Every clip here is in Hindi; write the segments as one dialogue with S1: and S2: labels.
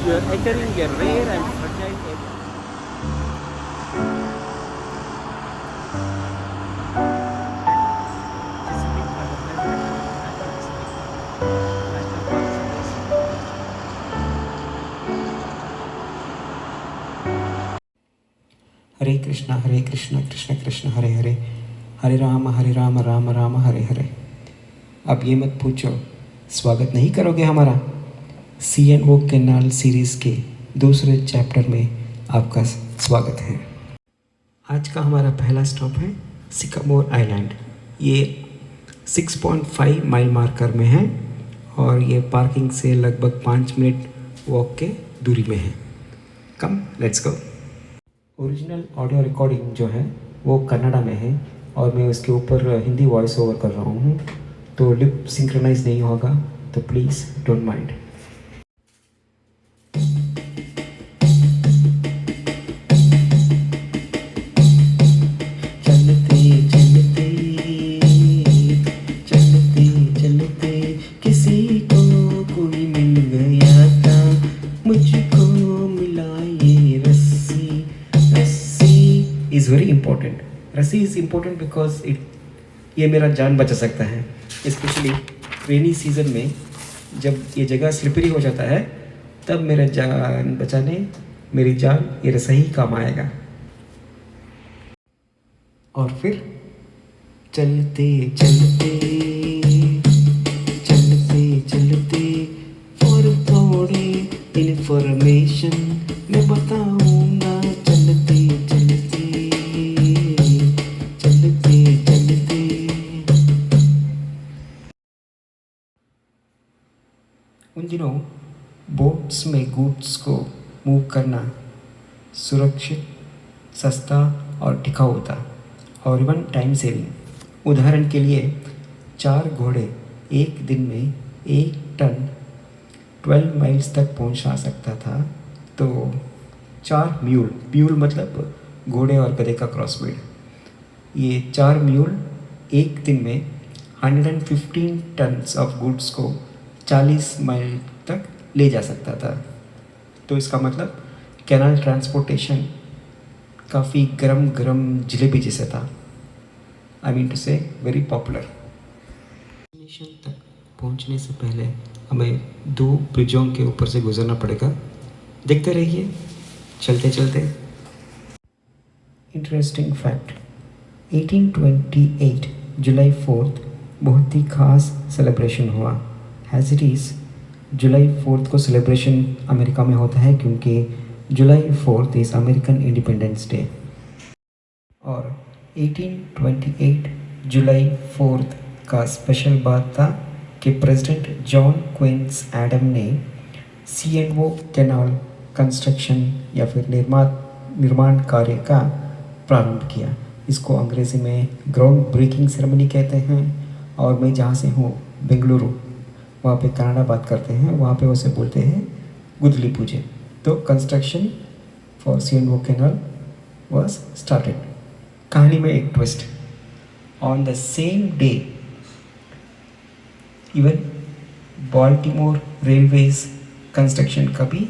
S1: You are entering a rare and fragile area. Chesapeake are the heritage of natural history. National Park Service.
S2: हरे कृष्णा कृष्ण कृष्ण हरे हरे, हरे राम राम राम हरे हरे। अब ये मत पूछो स्वागत नहीं करोगे हमारा। सी एंड वो कैनाल सीरीज़ के दूसरे चैप्टर में आपका स्वागत है। आज का हमारा पहला स्टॉप है सिकामोर आइलैंड। ये 6.5 माइल मार्कर में है और ये पार्किंग से लगभग 5 मिनट वॉक के दूरी में है। Come let's go. Original audio recording जो है वो कन्नड़ा में है और मैं उसके ऊपर हिंदी वॉइस ओवर कर रहा हूँ, तो लिप सिंक्रोनाइज नहीं होगा, तो प्लीज़ डोंट माइंड। चलते चलते चलते चलते किसी को कोई मिल गया था, मुझको मिला ये रस्सी। रस्सी इज़ वेरी इंपॉर्टेंट। रस्सी इज़ इम्पोर्टेंट बिकॉज ये मेरा जान बचा सकता है, स्पेशली रेनी सीज़न में जब ये जगह स्लिपरी हो जाता है, तब मेरा जान बचाने मेरी जान ये रस्सी ही काम आएगा। और फिर चलते चलते चलते चलते और थोड़े इन्फॉर्मेशन मैं बताऊंगा। चलते चलते चलते चलते उन दिनों बोट्स में गुड्स को मूव करना सुरक्षित, सस्ता और टिकाऊ था और इवन टाइम सेविंग। उदाहरण के लिए 4 घोड़े एक दिन में 1 टन 12 माइल्स तक पहुंचा सकता था, तो 4 म्यूल मतलब घोड़े और गधे का क्रॉसब्रीड, ये 4 म्यूल एक दिन में 115 टन्स ऑफ गुड्स को 40 माइल तक ले जा सकता था। तो इसका मतलब कैनाल ट्रांसपोर्टेशन काफ़ी गरम गरम जलेबी जैसे था। आई मीन टू से वेरी पॉपुलर। डेस्टिनेशन तक पहुंचने से पहले हमें 2 ब्रिजों के ऊपर से गुजरना पड़ेगा। देखते रहिए चलते चलते। इंटरेस्टिंग फैक्ट, 1828 जुलाई 4 बहुत ही खास सेलिब्रेशन हुआ। एज इट इज़ जुलाई 4 को सेलिब्रेशन अमेरिका में होता है क्योंकि जुलाई 4 इज़ अमेरिकन इंडिपेंडेंस डे। और 1828 जुलाई 4 का स्पेशल बात था कि प्रेसिडेंट जॉन क्विंस एडम ने सी एंड वो कैनाल कंस्ट्रक्शन या फिर निर्माण कार्य का प्रारंभ किया। इसको अंग्रेज़ी में ग्राउंड ब्रेकिंग सेरेमनी कहते हैं, और मैं जहाँ से हूँ बेंगलुरु, वहाँ पे कन्नड़ा बात करते हैं, वहाँ पे उसे बोलते हैं गुदली पूजे। तो कंस्ट्रक्शन फॉर सी एंड वो कैनाल वॉज स्टार्टेड। कहानी में एक twist, on the same day even Baltimore railways construction का भी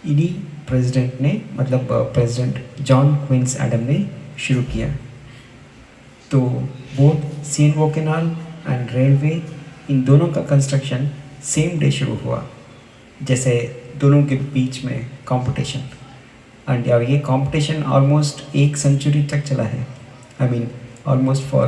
S2: इन्हीं प्रेसिडेंट ने, मतलब प्रेसिडेंट जॉन क्विंस एडम ने शुरू किया। तो बोथ सी एंड वो कैनाल एंड रेलवे, इन दोनों का कंस्ट्रक्शन सेम डे शुरू हुआ, जैसे दोनों के बीच में कंपटीशन। एंड यार ये कंपटीशन ऑलमोस्ट 1 सेंचुरी तक चला है। I mean almost for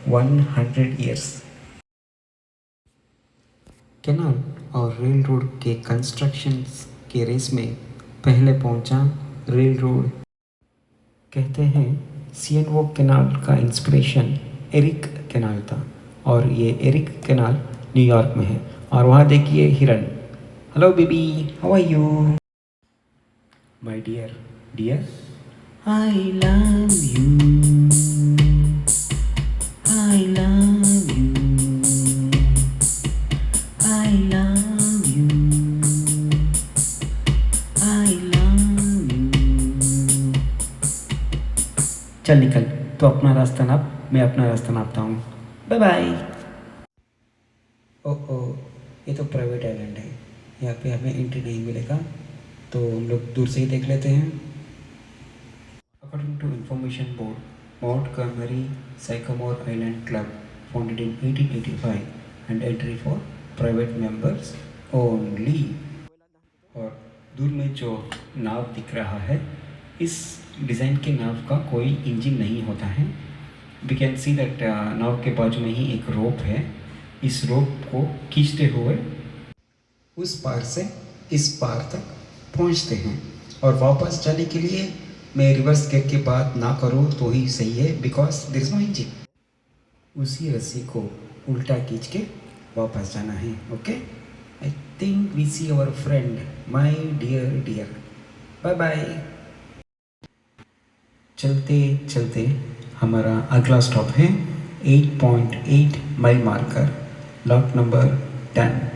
S2: 100 years. Canal और रेल रोड के कंस्ट्रक्शन के रेस में पहले पहुंचा रेल रोड। कहते हैं सी एंड वो कैनाल का इंस्पिरेशन एरिक कैनाल था, और ये एरिक कैनाल न्यूयॉर्क में है। और वहाँ देखिए हिरन। Hello baby, how are you? My dear, I love you, I love you, I love you, I love you। चल निकल, तो अपना रास्ता नाप, मैं अपना रास्ता नापता हूँ। Bye bye. ओह, ये तो प्राइवेट आइलैंड है, यहाँ पे हमें एंट्री नहीं मिलेगा, तो हम लोग दूर से ही देख लेते हैं। According to information board, mount Carmeli sycamore island club founded in 1885 and entry for private members only. और दूर में जो नाव दिख रहा है, इस डिज़ाइन के नाव का कोई इंजन नहीं होता है। वी कैन सी दैट नाव के बाजू में ही एक रोप है। इस रोप को खींचते हुए उस पार से इस पार तक पहुंचते हैं। और वापस जाने के लिए मैं रिवर्स गेयर की बात ना करूं तो ही सही है, because there is no engine. उसी रस्सी को उल्टा खींच के वापस जाना है। Okay, I think we see our friend, my dear. Bye bye. चलते चलते हमारा अगला स्टॉप है 8.8 माइल मार्कर, लॉट नंबर 10।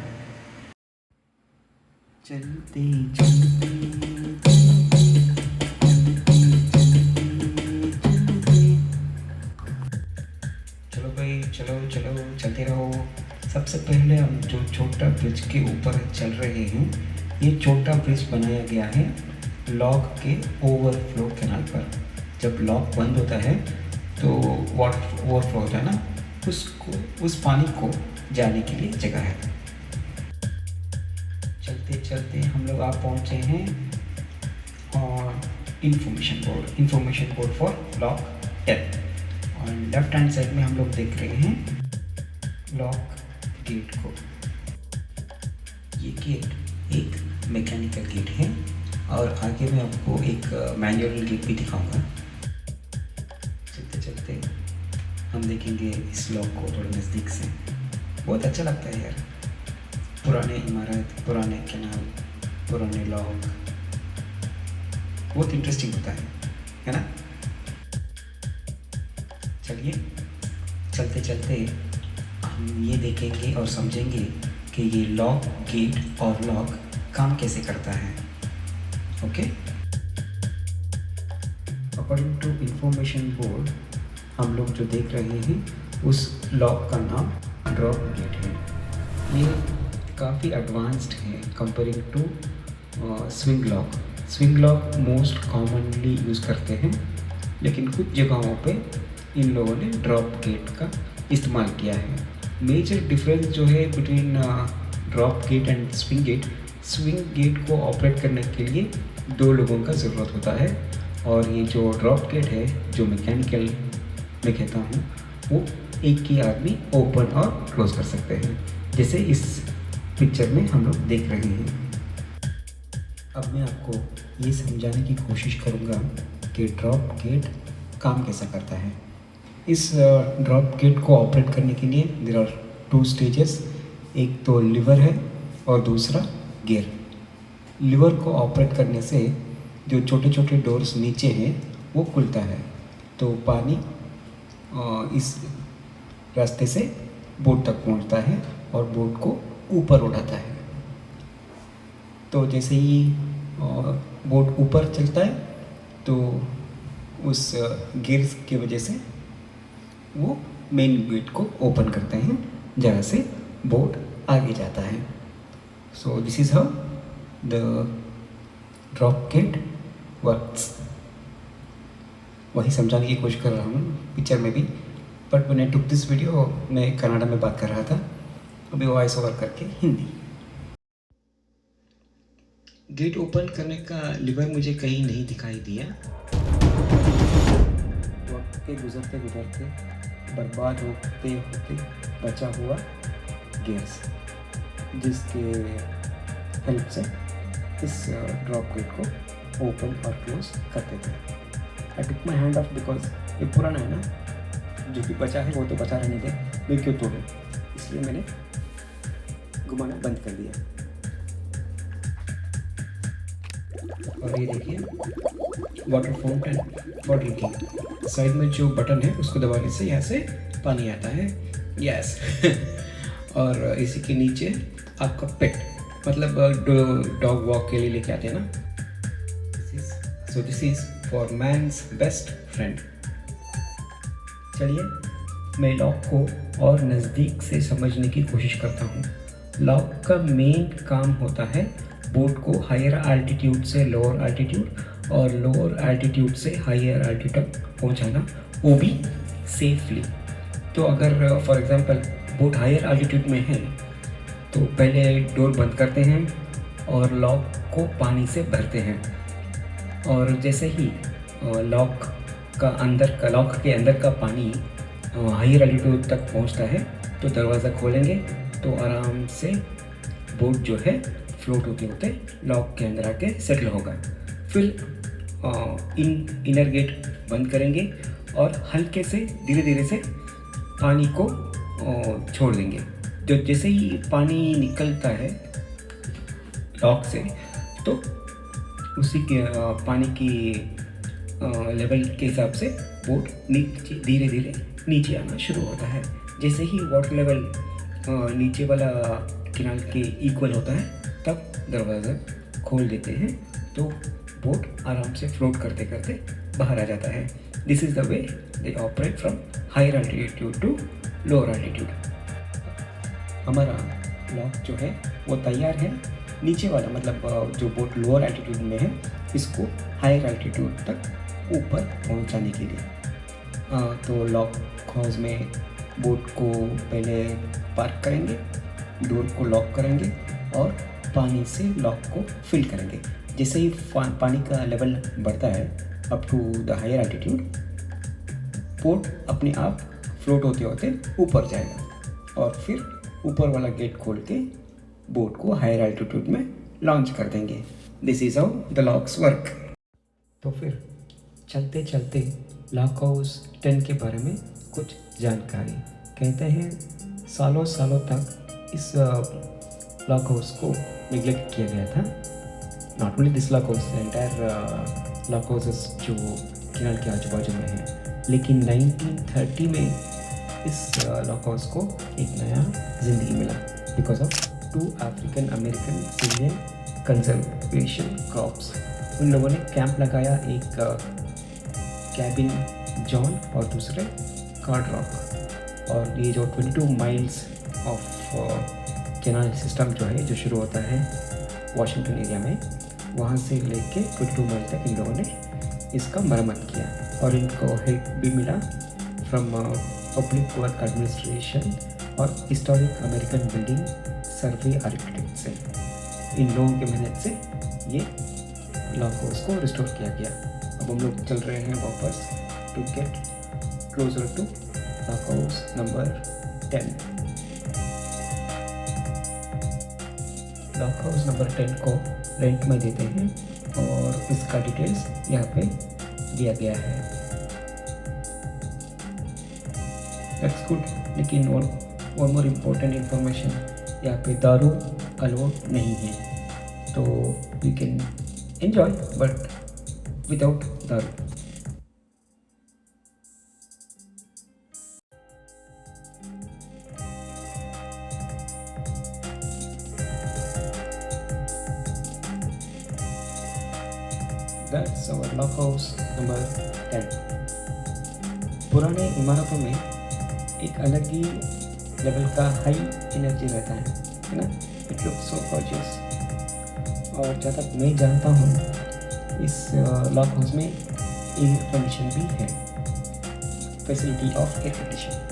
S2: चलते चलते चलो भाई, चलो चलते रहो। सबसे पहले हम जो छोटा ब्रिज के ऊपर चल रहे हैं, ये छोटा ब्रिज बनाया गया है लॉक के ओवरफ्लो कैनाल पर। जब लॉक बंद होता है तो वाटर ओवरफ्लो होता है ना, उस पानी को जाने के लिए जगह है। चलते चलते हम लोग आप पहुँचे हैं और इंफॉर्मेशन बोर्ड फॉर लॉक 10। और लेफ्ट हैंड साइड में हम लोग देख रहे हैं लॉक गेट को। ये गेट एक मैकेनिकल गेट है और आगे मैं आपको एक मैनुअल गेट भी दिखाऊंगा। चलते चलते हम देखेंगे इस लॉक को थोड़ा नज़दीक से। बहुत अच्छा लगता है यार, पुराने इमारत, पुराने कैनाल, पुराने लॉक, बहुत इंटरेस्टिंग होता है ना। चलिए चलते चलते हम ये देखेंगे और समझेंगे कि ये लॉक गेट और लॉक काम कैसे करता है। Okay, according to information board, हम लोग जो देख रहे हैं उस लॉक का नाम ड्रॉप गेट है। ये काफ़ी एडवांस्ड है comparing to swing lock. Swing lock most commonly use करते हैं, लेकिन कुछ जगहों पे इन लोगों ने ड्रॉप गेट का इस्तेमाल किया है। मेजर डिफरेंस जो है between drop gate and swing gate को ऑपरेट करने के लिए 2 लोगों का ज़रूरत होता है, और ये जो ड्रॉप गेट है जो मैकेनिकल मैं कहता हूँ, वो एक ही आदमी ओपन और क्लोज कर सकते हैं, जैसे इस पिक्चर में हम लोग देख रहे हैं। अब मैं आपको ये समझाने की कोशिश करूँगा कि ड्रॉप गेट काम कैसा करता है। इस ड्रॉप गेट को ऑपरेट करने के लिए देयर आर 2 स्टेजेस। एक तो लीवर है और दूसरा गियर। लीवर को ऑपरेट करने से जो छोटे छोटे डोर्स नीचे हैं वो खुलता है, तो पानी इस रास्ते से बोट तक पहुंचता है और बोट को ऊपर उठाता है। तो जैसे ही बोट ऊपर चलता है तो उस गियर्स की वजह से वो मेन गेट को ओपन करते हैं, जहाँ से बोट आगे जाता है। So this is how the drop gate works. वही समझाने की कोशिश कर रहा हूँ पिक्चर में भी, बट मैंने टुक दिस वीडियो मैं कन्नड़ा में बात कर रहा था, अभी वॉइस ओवर करके हिंदी। गेट ओपन करने का लीवर मुझे कहीं नहीं दिखाई दिया। वक्त के गुजरते गुजरते बर्बाद होते होते बचा हुआ गियर्स, जिसके हेल्प से इस ड्रॉप गेट को ओपन और क्लोज करते थे। आई टुक माई हैंड ऑफ बिकॉज ये पुराना है ना, जो भी बचा है वो तो बचा रहने दे, मैं क्यों तोड़ूं, इसलिए मैंने घुमाना बंद कर दिया। और ये देखिए water fountain, water leaking. Side में जो बटन है उसको दबाने से यहाँ से पानी आता है। यस और इसी के नीचे आपका पेट, मतलब डॉग वॉक के लिए लेके आते हैं ना। So this is for man's best friend. चलिए मैं लॉक को और नज़दीक से समझने की कोशिश करता हूँ। लॉक का मेन काम होता है बोट को हायर एल्टीट्यूड से लोअर एल्टीट्यूड और लोअर एल्टीट्यूड से हायर एल्टीट्यूड तक पहुंचाना, वो भी सेफली। तो अगर for example boat higher altitude में है तो पहले डोर बंद करते हैं और लॉक को पानी से भरते हैं, और जैसे ही लॉक के अंदर का पानी हायर एल्टीट्यूड तक पहुंचता है तो दरवाज़ा खोलेंगे तो आराम से बोट जो है फ्लोट होते होते लॉक के अंदर आके सेटल होगा। फिर इनर गेट बंद करेंगे और हल्के से धीरे धीरे से पानी को छोड़ देंगे। जो जैसे ही पानी निकलता है लॉक से तो उसी के पानी की लेवल के हिसाब से बोट नीचे धीरे धीरे नीचे आना शुरू होता है। जैसे ही वाटर लेवल नीचे वाला किनारे के इक्वल होता है तब दरवाज़ा खोल देते हैं तो बोट आराम से फ्लोट करते करते बाहर आ जाता है। This is the way they operate from higher altitude to lower altitude. हमारा लॉक जो है वो तैयार है। नीचे वाला मतलब जो बोट लोअर एल्टीट्यूड में है इसको हायर एल्टीट्यूड तक ऊपर पहुंचाने के लिए तो लॉक हाउस में बोट को पहले पार्क करेंगे, डोर को लॉक करेंगे और पानी से लॉक को फिल करेंगे। जैसे ही पानी का लेवल बढ़ता है up to the higher altitude, boat अपने आप फ्लोट होते होते ऊपर जाएगा और फिर ऊपर वाला गेट खोल के बोट को हायर एल्टीट्यूड में लॉन्च कर देंगे। This is how the locks work. तो फिर चलते चलते लॉक हाउस 10 के बारे में कुछ जानकारी। कहते हैं सालों सालों तक इस लॉक हाउस को निगलेक्ट किया गया था। Not only this lock house, entire lock houses जो किनारे के आजू बाजू में हैं, लेकिन 1930 में इस लॉक हाउस को एक नया ज़िंदगी मिला because of 2 African American Indian conservation crops. उन लोगों ने कैंप लगाया, एक कैबिन जॉन और दूसरे कार्ड रॉक। और ये जो 22 माइल्स ऑफ कैनाल सिस्टम जो है जो शुरू होता है वाशिंगटन एरिया में, वहाँ से लेके 22 माइल तक इन लोगों ने इसका मरम्मत किया और इनको हेल्प भी मिला फ्रॉम पब्लिक वर्क एडमिनिस्ट्रेशन और हिस्टोरिक अमेरिकन बिल्डिंग सर्वे आर्किटेक्ट से। इन लोगों की मेहनत से ये लॉक हाउस को रिस्टोर किया गया। अब हम लोग चल रहे हैं वापस to gate closer to lock house number 10। Lock house number 10 को रेंट में देते हैं और इसका डिटेल्स यहाँ पे दिया गया है। दैट्स गुड, लेकिन वन मोर इम्पोर्टेंट इन्फॉर्मेशन, यहाँ पे दारू अलाउड नहीं है, तो you can enjoy but without दारू। That's our lock house number 10। पुराने इमारतों में एक अलग ही लेवल का हाई एनर्जी रहता है ना। It looks so gorgeous. और जहाँ तक मैं जानता हूँ इस लॉक हाउस में एयर कंडीशन भी है, फैसिलिटी ऑफ एयर कंडीशन।